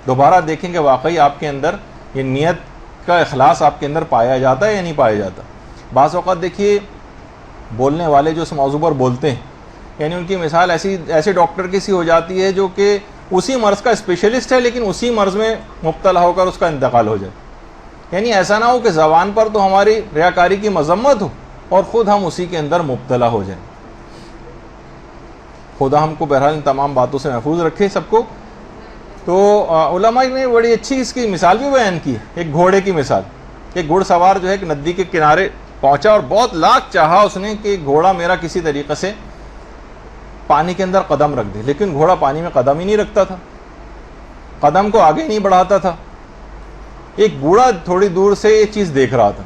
دوبارہ دیکھیں کہ واقعی آپ کے اندر یہ نیت کا اخلاص آپ کے اندر پایا جاتا ہے یا نہیں پایا جاتا۔ بعض اوقات دیکھیے بولنے والے جو اس موضوع پر بولتے ہیں، یعنی ان کی مثال ایسے ڈاکٹر کی سی ہو جاتی ہے جو کہ اسی مرض کا اسپیشلسٹ ہے، لیکن اسی مرض میں مبتلا ہو کر اس کا انتقال ہو جائے۔ یعنی ایسا نہ ہو کہ زبان پر تو ہماری ریاکاری کی مذمت ہو اور خود ہم اسی کے اندر مبتلا ہو جائیں. خدا ہم کو بہرحال ان تمام باتوں سے محفوظ رکھے سب کو. تو علماء نے بڑی اچھی اس کی مثال بھی بیان کی ہے, ایک گھوڑے کی مثال. ایک گھوڑ سوار جو ہے ایک ندی کے کنارے پہنچا اور بہت لاکھ چاہا اس نے کہ گھوڑا میرا کسی طریقے سے پانی کے اندر قدم رکھ دے, لیکن گھوڑا پانی میں قدم ہی نہیں رکھتا تھا, قدم کو آگے نہیں بڑھاتا تھا. ایک بوڑھا تھوڑی دور سے یہ چیز دیکھ رہا تھا.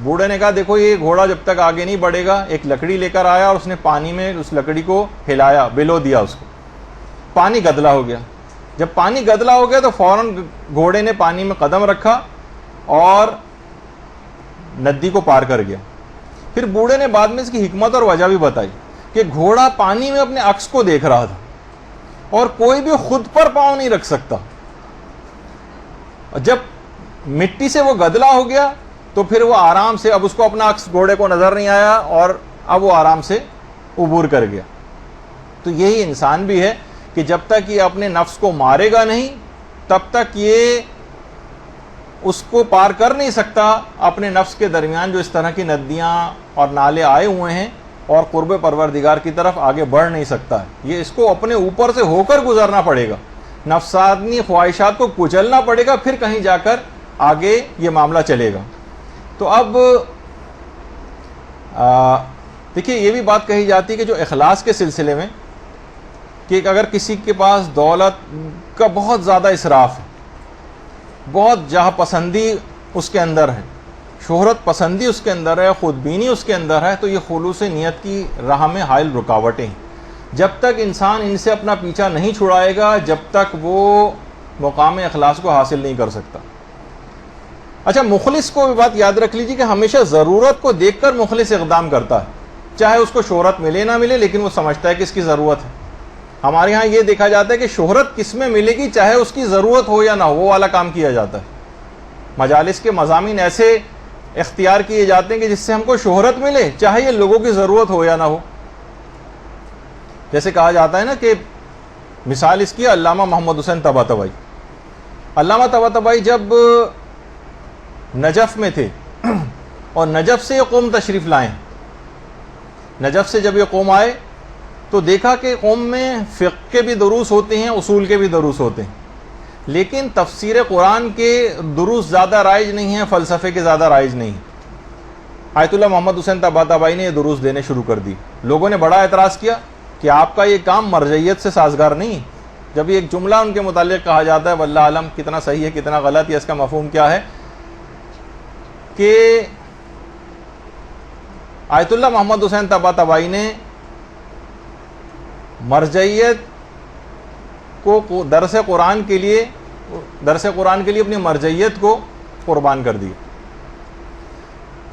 بوڑھے نے کہا دیکھو یہ گھوڑا جب تک آگے نہیں بڑھے گا. ایک لکڑی لے کر آیا اور اس نے پانی میں اس لکڑی کو ہلایا, بلو دیا اس کو, پانی گدلا ہو گیا. جب پانی گدلا ہو گیا تو فوراً گھوڑے نے پانی میں قدم رکھا اور ندی کو پار کر گیا. پھر بوڑھے نے بعد میں اس کی حکمت اور وجہ بھی بتائی کہ گھوڑا پانی میں اپنے عکس کو دیکھ رہا تھا اور کوئی بھی خود پر پاؤں نہیں رکھ سکتا. جب مٹی سے وہ گدلا ہو گیا تو پھر وہ آرام سے, اب اس کو اپنا عکس گھوڑے کو نظر نہیں آیا اور اب وہ آرام سے عبور کر گیا. تو یہی انسان بھی ہے کہ جب تک یہ اپنے نفس کو مارے گا نہیں تب تک یہ اس کو پار کر نہیں سکتا. اپنے نفس کے درمیان جو اس طرح کی ندیاں اور نالے آئے ہوئے ہیں اور قرب پروردگار کی طرف آگے بڑھ نہیں سکتا ہے. یہ اس کو اپنے اوپر سے ہو کر گزرنا پڑے گا, نفسانی خواہشات کو کچلنا پڑے گا, پھر کہیں جا کر آگے یہ معاملہ چلے گا. تو اب دیکھیے یہ بھی بات کہی جاتی ہے کہ جو اخلاص کے سلسلے میں کہ اگر کسی کے پاس دولت کا بہت زیادہ اسراف ہے, بہت جاہ پسندی اس کے اندر ہے, شہرت پسندی اس کے اندر ہے, خود بینی اس کے اندر ہے, تو یہ خلوص نیت کی راہ میں حائل رکاوٹیں ہیں. جب تک انسان ان سے اپنا پیچھا نہیں چھڑائے گا جب تک وہ مقام اخلاص کو حاصل نہیں کر سکتا. اچھا, مخلص کو بھی بات یاد رکھ لیجیے کہ ہمیشہ ضرورت کو دیکھ کر مخلص اقدام کرتا ہے, چاہے اس کو شہرت ملے نہ ملے, لیکن وہ سمجھتا ہے کہ اس کی ضرورت ہے. ہمارے ہاں یہ دیکھا جاتا ہے کہ شہرت کس میں ملے گی, چاہے اس کی ضرورت ہو یا نہ ہو, وہ والا کام کیا جاتا ہے. مجالس کے مضامین ایسے اختیار کیے جاتے ہیں کہ جس سے ہم کو شہرت ملے, چاہے یہ لوگوں کی ضرورت ہو یا نہ ہو. جیسے کہا جاتا ہے نا کہ مثال اس کی علامہ محمد حسین طباطبائی. علامہ طباطبائی جب نجف میں تھے اور نجف سے یہ قوم تشریف لائیں, نجف سے جب یہ قوم آئے تو دیکھا کہ قوم میں فقہ کے بھی دروس ہوتے ہیں, اصول کے بھی دروس ہوتے ہیں, لیکن تفسیر قرآن کے دروس زیادہ رائج نہیں ہیں, فلسفے کے زیادہ رائج نہیں ہیں. آیت اللہ محمد حسین طباطبائی نے یہ دروس دینے شروع کر دی. لوگوں نے بڑا اعتراض کیا کہ آپ کا یہ کام مرجعیت سے سازگار نہیں. جب یہ ایک جملہ ان کے متعلق کہا جاتا ہے, واللہ عالم کتنا صحیح ہے کتنا غلط, یا اس کا مفہوم کیا ہے, کہ آیت اللہ محمد حسین طباطبائی نے مرجعیت کو درس قرآن کے لیے اپنی مرجعیت کو قربان کر دی.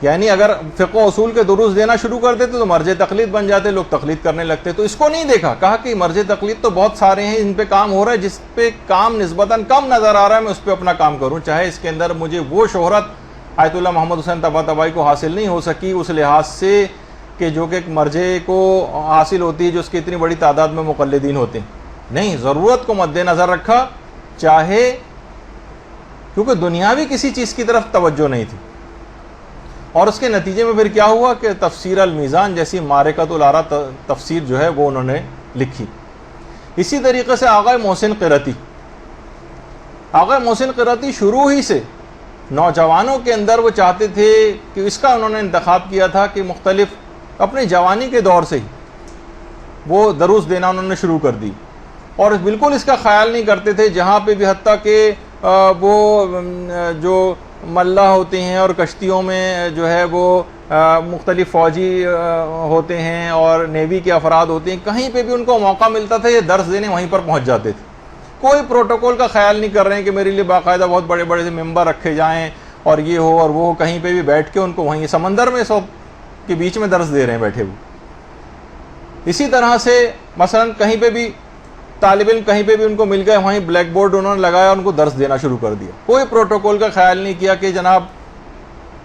یعنی اگر فقہ و اصول کے دروس دینا شروع کر دیتے تو مرجع تقلید بن جاتے, لوگ تقلید کرنے لگتے. تو اس کو نہیں دیکھا, کہا کہ مرجع تقلید تو بہت سارے ہیں, ان پہ کام ہو رہا ہے, جس پہ کام نسبتاً کم نظر آ رہا ہے میں اس پہ اپنا کام کروں, چاہے اس کے اندر مجھے وہ شہرت آیت اللہ محمد حسین طباطبائی کو حاصل نہیں ہو سکی اس لحاظ سے کہ جو کہ ایک مرجع کو حاصل ہوتی ہے جو اس کی اتنی بڑی تعداد میں مقلدین ہوتے ہیں. نہیں, ضرورت کو مد نظر رکھا, چاہے کیونکہ دنیاوی کسی چیز کی طرف توجہ نہیں تھی. اور اس کے نتیجے میں پھر کیا ہوا کہ تفسیر المیزان جیسی معرکۃ الآراء تفسیر جو ہے وہ انہوں نے لکھی. اسی طریقے سے آغا محسن قرتی شروع ہی سے نوجوانوں کے اندر وہ چاہتے تھے کہ اس کا انہوں نے انتخاب کیا تھا کہ مختلف اپنے جوانی کے دور سے ہی وہ دروس دینا انہوں نے شروع کر دی, اور بالکل اس کا خیال نہیں کرتے تھے جہاں پہ بھی, حتیٰ کہ وہ جو ملہ ہوتے ہیں اور کشتیوں میں جو ہے وہ مختلف فوجی ہوتے ہیں اور نیوی کے افراد ہوتے ہیں, کہیں پہ بھی ان کو موقع ملتا تھا یہ درس دینے وہیں پر پہنچ جاتے تھے. کوئی پروٹوکول کا خیال نہیں کر رہے ہیں کہ میرے لیے باقاعدہ بہت بڑے بڑے سے ممبر رکھے جائیں اور یہ ہو اور وہ ہو, کہیں پہ بھی بیٹھ کے ان کو وہیں سمندر میں سب کے بیچ میں درس دے رہے ہیں بیٹھے ہوئے. اسی طرح سے مثلا کہیں پہ بھی طالب علم کہیں پہ بھی ان کو مل گئے, وہیں بلیک بورڈ انہوں نے لگایا, ان کو درس دینا شروع کر دیا. کوئی پروٹوکول کا خیال نہیں کیا کہ جناب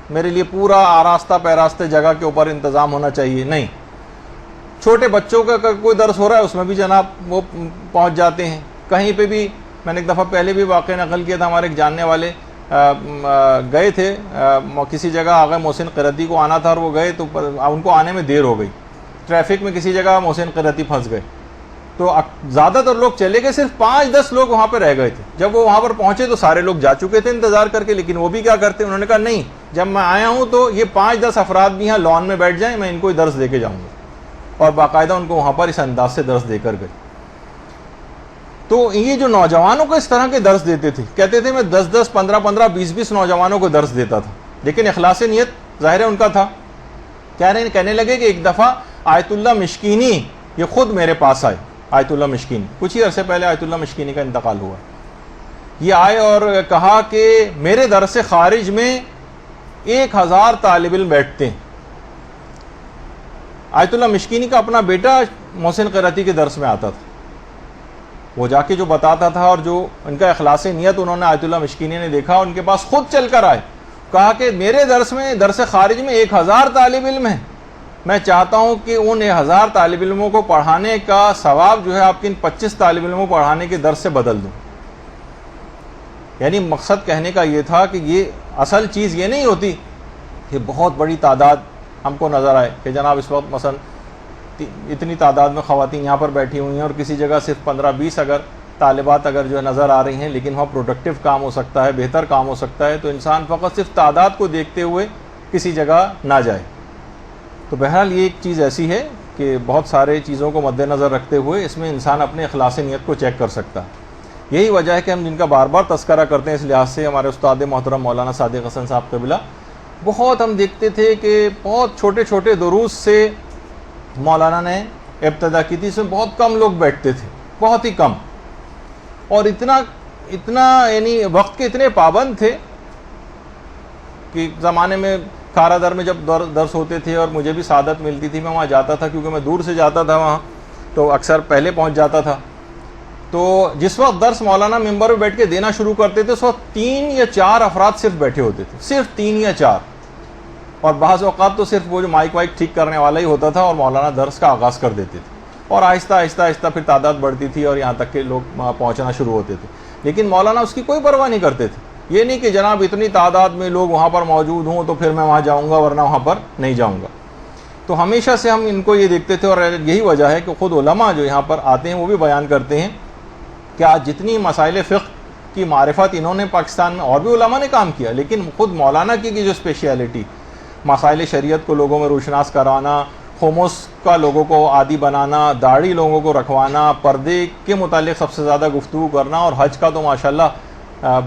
میرے لیے پورا آراستہ پیراستہ جگہ کے اوپر انتظام ہونا چاہیے. نہیں, چھوٹے بچوں کا کوئی درس ہو رہا ہے اس میں بھی جناب وہ پہنچ جاتے ہیں. کہیں پہ بھی, میں نے ایک دفعہ پہلے بھی واقعہ نقل کیا تھا, ہمارے ایک جاننے والے گئے تھے کسی جگہ، آغا محسن قرتی کو آنا تھا اور وہ گئے تو ان کو آنے میں دیر ہو گئی، ٹریفک میں کسی جگہ محسن قرتی پھنس گئے، تو زیادہ تر لوگ چلے گئے، صرف 5-10 لوگ وہاں پہ رہ گئے تھے۔ جب وہ وہاں پر پہنچے تو سارے لوگ جا چکے تھے انتظار کر کے، لیکن وہ بھی کیا کرتے، انہوں نے کہا نہیں، جب میں آیا ہوں تو یہ 5-10 افراد بھی یہاں لان میں بیٹھ جائیں، میں ان کو درس دے کے جاؤں گا، اور باقاعدہ ان کو وہاں پر اس انداز سے درس دے کر گئے۔ تو یہ جو نوجوانوں کو اس طرح کے درس دیتے تھے، کہتے تھے میں 10-10 15-15 20-20 نوجوانوں کو درس دیتا تھا، لیکن اخلاص نیت ظاہر ہے ان کا تھا۔ کہنے لگے کہ ایک دفعہ آیت اللہ مشکینی یہ خود میرے پاس آئے، آیت اللہ مشکینی، کچھ ہی عرصے پہلے آیت اللہ مشکینی کا انتقال ہوا، یہ آئے اور کہا کہ میرے درس خارج میں 1000 طالب علم بیٹھتے ہیں۔ آیت اللہ مشکینی کا اپنا بیٹا محسن قرتی کے درس میں آتا تھا، وہ جا کے جو بتاتا تھا، اور جو ان کا اخلاص نیت انہوں نے آیت اللہ مشکینی نے دیکھا، ان کے پاس خود چل کر آئے، کہا کہ میرے درس خارج میں 1000 طالب علم ہیں، میں چاہتا ہوں کہ ان 1000 طالب علموں کو پڑھانے کا ثواب جو ہے آپ کے ان 25 طالب علموں کو پڑھانے کے درس سے بدل دوں۔ یعنی مقصد کہنے کا یہ تھا کہ یہ اصل چیز یہ نہیں ہوتی کہ بہت بڑی تعداد ہم کو نظر آئے کہ جناب اس وقت مثلا اتنی تعداد میں خواتین یہاں پر بیٹھی ہوئی ہیں، اور کسی جگہ صرف 15-20 اگر طالبات اگر جو ہے نظر آ رہی ہیں، لیکن وہاں پروڈکٹیو کام ہو سکتا ہے، بہتر کام ہو سکتا ہے، تو انسان فقط صرف تعداد کو دیکھتے ہوئے کسی جگہ نہ جائے۔ تو بہرحال یہ ایک چیز ایسی ہے کہ بہت سارے چیزوں کو مد نظر رکھتے ہوئے اس میں انسان اپنے اخلاص نیت کو چیک کر سکتا ہے۔ یہی وجہ ہے کہ ہم جن کا بار بار تذکرہ کرتے ہیں اس لحاظ سے، ہمارے استاد محترم مولانا صادق حسن صاحب قبلہ، بہت ہم دیکھتے تھے کہ بہت چھوٹے چھوٹے دروس سے مولانا نے ابتدا کی تھی، اس میں بہت کم لوگ بیٹھتے تھے، بہت ہی کم، اور اتنا یعنی وقت کے اتنے پابند تھے کہ زمانے میں کھارا در میں جب درس ہوتے تھے اور مجھے بھی سعادت ملتی تھی، میں وہاں جاتا تھا کیونکہ میں دور سے جاتا تھا وہاں، تو اکثر پہلے پہنچ جاتا تھا۔ تو جس وقت درس مولانا ممبر پہ بیٹھ کے دینا شروع کرتے تھے اس وقت 3 یا 4 افراد صرف بیٹھے ہوتے تھے، صرف 3 یا 4، اور بعض اوقات تو صرف وہ جو مائک وائک ٹھیک کرنے والا ہی ہوتا تھا، اور مولانا درس کا آغاز کر دیتے تھے، اور آہستہ آہستہ آہستہ پھر تعداد بڑھتی تھی اور یہاں تک کہ لوگ وہاں پہنچنا شروع ہوتے تھے، لیکن مولانا اس کی کوئی پرواہ نہیں کرتے تھے۔ یہ نہیں کہ جناب اتنی تعداد میں لوگ وہاں پر موجود ہوں تو پھر میں وہاں جاؤں گا ورنہ وہاں پر نہیں جاؤں گا۔ تو ہمیشہ سے ہم ان کو یہ دیکھتے تھے، اور یہی وجہ ہے کہ خود علماء جو یہاں پر آتے ہیں وہ بھی بیان کرتے ہیں کہ آج جتنی مسائل فقہ کی معرفت انہوں نے پاکستان میں، اور بھی علماء نے کام کیا، لیکن خود مولانا کی جو اسپیشیلٹی، مسائل شریعت کو لوگوں میں روشناس کروانا، خمس کا لوگوں کو عادی بنانا، داڑھی لوگوں کو رکھوانا، پردے کے متعلق سب سے زیادہ گفتگو کرنا، اور حج کا تو ماشاءاللہ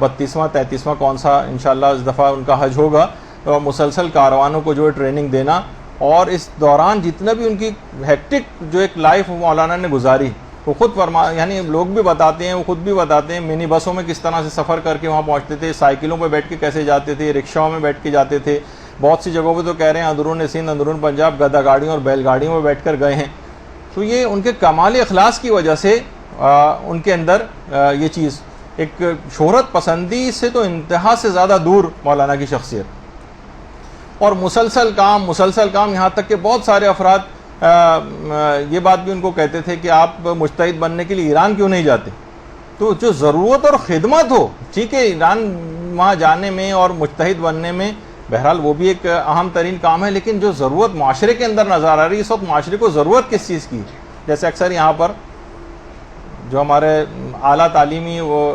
32واں 33واں کون سا انشاءاللہ اس دفعہ ان کا حج ہوگا، اور مسلسل کاروانوں کو جو ہے ٹریننگ دینا، اور اس دوران جتنا بھی ان کی ہیکٹک جو ایک لائف مولانا نے گزاری، وہ خود یعنی لوگ بھی بتاتے ہیں، وہ خود بھی بتاتے ہیں، منی بسوں میں کس طرح سے سفر کر کے وہاں پہنچتے تھے، سائیکلوں پہ بیٹھ کے کیسے جاتے تھے، رکشاؤں میں بیٹھ کے جاتے تھے، بہت سی جگہوں پہ تو کہہ رہے ہیں اندرون سندھ اندرون پنجاب گدا گاڑیوں اور بیل گاڑیوں میں بیٹھ کر گئے ہیں۔ تو یہ ان کے کمال اخلاص کی وجہ سے ان کے اندر یہ چیز، ایک شہرت پسندی سے تو انتہا سے زیادہ دور مولانا کی شخصیت، اور مسلسل کام، یہاں تک کہ بہت سارے افراد یہ بات بھی ان کو کہتے تھے کہ آپ مجتہد بننے کے لیے ایران کیوں نہیں جاتے؟ تو جو ضرورت اور خدمت ہو، ٹھیک ہے ایران وہاں جانے میں اور مجتہد بننے میں بہرحال وہ بھی ایک اہم ترین کام ہے، لیکن جو ضرورت معاشرے کے اندر نظر آ رہی ہے اس وقت، معاشرے کو ضرورت کس چیز کی؟ جیسے اکثر یہاں پر جو ہمارے اعلیٰ تعلیمی وہ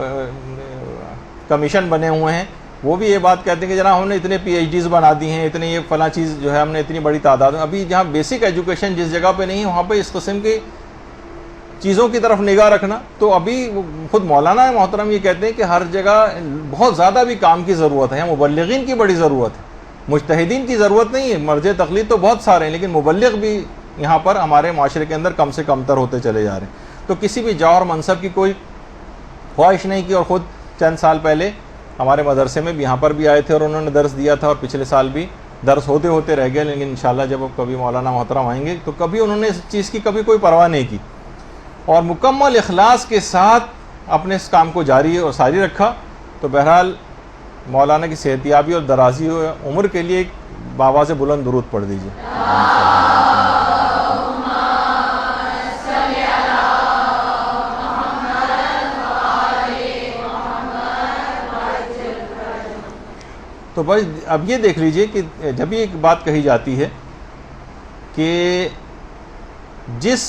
کمیشن بنے ہوئے ہیں، وہ بھی یہ بات کہتے ہیں کہ جناب ہم نے اتنے پی ایچ ڈیز بنا دی ہیں، اتنے یہ فلاں چیز جو ہے ہم نے اتنی بڑی تعداد میں، ابھی جہاں بیسک ایجوکیشن جس جگہ پہ نہیں ہے وہاں پہ اس قسم کی چیزوں کی طرف نگاہ رکھنا، تو ابھی خود مولانا محترم یہ کہتے ہیں کہ ہر جگہ بہت زیادہ بھی کام کی ضرورت ہے، مبلغین کی بڑی ضرورت ہے، مجتہدین کی ضرورت نہیں ہے، مرج تقلید تو بہت سارے ہیں، لیکن مبلغ بھی یہاں پر ہمارے معاشرے کے اندر کم سے کم تر ہوتے چلے جا رہے ہیں۔ تو کسی بھی جاہ اور منصب کی کوئی خواہش نہیں کی، اور خود چند سال پہلے ہمارے مدرسے میں بھی یہاں پر بھی آئے تھے اور انہوں نے درس دیا تھا، اور پچھلے سال بھی درس ہوتے ہوتے رہ گئے، لیکن انشاءاللہ جب اب کبھی مولانا محترم آئیں گے تو کبھی انہوں نے اس چیز کی کبھی کوئی پرواہ نہیں کی، اور مکمل اخلاص کے ساتھ اپنے اس کام کو جاری اور ساری رکھا۔ تو بہرحال مولانا کی صحتیابی اور درازی عمر کے لیے ایک بآواز بلند درود پڑھ دیجیے۔ تو بس اب یہ دیکھ لیجئے کہ جب یہ ایک بات کہی جاتی ہے کہ جس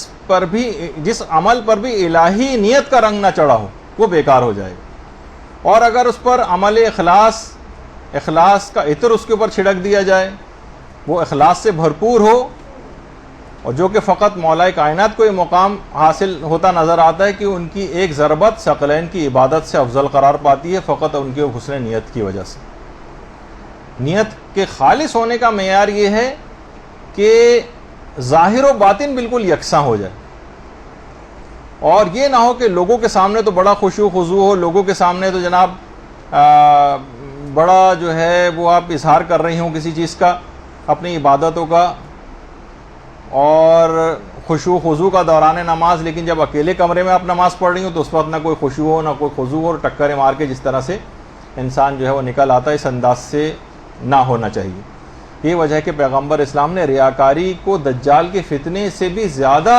عمل پر بھی الہی نیت کا رنگ نہ چڑھا ہو وہ بیکار ہو جائے گا، اور اگر اس پر عمل اخلاص کا عطر اس کے اوپر چھڑک دیا جائے، وہ اخلاص سے بھرپور ہو، اور جو کہ فقط مولا کائنات کو یہ مقام حاصل ہوتا نظر آتا ہے کہ ان کی ایک ضربت ثقلین کی عبادت سے افضل قرار پاتی ہے، فقط ان کے حسن نیت کی وجہ سے۔ نیت کے خالص ہونے کا معیار یہ ہے کہ ظاہر و باطن بالکل یکساں ہو جائے، اور یہ نہ ہو کہ لوگوں کے سامنے تو بڑا خشوع خضوع ہو، لوگوں کے سامنے تو جناب بڑا جو ہے وہ آپ اظہار کر رہی ہوں کسی چیز کا، اپنی عبادتوں کا اور خشوع خضوع کا دوران نماز، لیکن جب اکیلے کمرے میں آپ نماز پڑھ رہی ہوں تو اس وقت نہ کوئی خشوع ہو نہ کوئی خضوع ہو، اور ٹکریں مار کے جس طرح سے انسان جو ہے وہ نکل آتا ہے، اس انداز سے نہ ہونا چاہیے۔ یہ وجہ ہے کہ پیغمبر اسلام نے ریاکاری کو دجال کے فتنے سے بھی زیادہ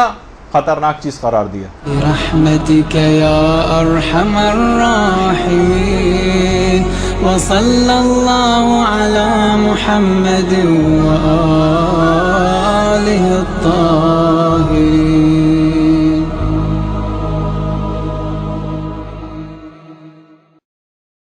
خطرناک چیز قرار دیا۔ برحمتک یا ارحم الراحمین وصلی اللہ علی محمد و